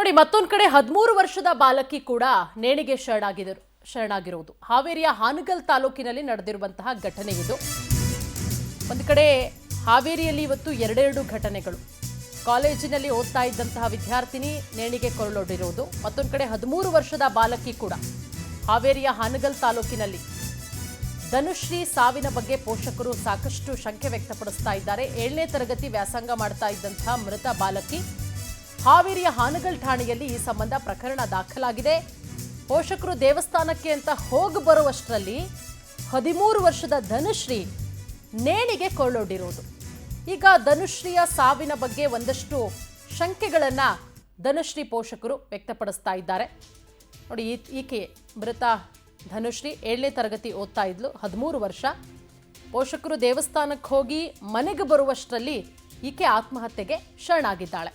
ನೋಡಿ ಮತ್ತೊಂದು ಕಡೆ 13 ವರ್ಷದ ಬಾಲಕಿ ಕೂಡ ನೇಣಿಗೆ ಶರಣಾಗಿರುವುದು ಹಾವೇರಿಯ ಹಾನಗಲ್ ತಾಲೂಕಿನಲ್ಲಿ ನಡೆದಿರುವಂತಹ ಘಟನೆ ಇದು. ಒಂದು ಕಡೆ ಹಾವೇರಿಯಲ್ಲಿ ಇವತ್ತು ಎರಡೆರಡು ಘಟನೆಗಳು. ಕಾಲೇಜಿನಲ್ಲಿ ಓದ್ತಾ ಇದ್ದಂತಹ ವಿದ್ಯಾರ್ಥಿನಿ ನೇಣಿಗೆ ಕೊರಳೊಡ್ಡಿರುವುದು, ಮತ್ತೊಂದು ಕಡೆ 13 ವರ್ಷದ ಬಾಲಕಿ ಕೂಡ ಹಾವೇರಿಯ ಹಾನಗಲ್ ತಾಲೂಕಿನಲ್ಲಿ. ಧನುಶ್ರೀ ಸಾವಿನ ಬಗ್ಗೆ ಪೋಷಕರು ಸಾಕಷ್ಟು ಶಂಕೆ ವ್ಯಕ್ತಪಡಿಸ್ತಾ ಇದ್ದಾರೆ. 7ನೇ ತರಗತಿ ವ್ಯಾಸಂಗ ಮಾಡ್ತಾ ಇದ್ದಂತಹ ಮೃತ ಬಾಲಕಿ ಹಾವೇರಿಯ ಹಾನಗಲ್ ಠಾಣೆಯಲ್ಲಿ ಈ ಸಂಬಂಧ ಪ್ರಕರಣ ದಾಖಲಾಗಿದೆ. ಪೋಷಕರು ದೇವಸ್ಥಾನಕ್ಕೆ ಅಂತ ಹೋಗಿ ಬರುವಷ್ಟರಲ್ಲಿ 13 ವರ್ಷದ ಧನುಶ್ರೀ ನೇಣಿಗೆ ಕೊರಳೊಡ್ಡಿರುವುದು. ಈಗ ಧನುಶ್ರೀಯ ಸಾವಿನ ಬಗ್ಗೆ ಒಂದಷ್ಟು ಶಂಕೆಗಳನ್ನ ಧನುಶ್ರೀ ಪೋಷಕರು ವ್ಯಕ್ತಪಡಿಸ್ತಾ ಇದ್ದಾರೆ. ನೋಡಿ, ಈಕೆ ಮೃತ ಧನುಶ್ರೀ 7ನೇ ತರಗತಿ ಓದ್ತಾ ಇದ್ಲು, 13 ವರ್ಷ. ಪೋಷಕರು ದೇವಸ್ಥಾನಕ್ಕೆ ಹೋಗಿ ಮನೆಗೆ ಬರುವಷ್ಟರಲ್ಲಿ ಈಕೆ ಆತ್ಮಹತ್ಯೆಗೆ ಶರಣಾಗಿದ್ದಾಳೆ.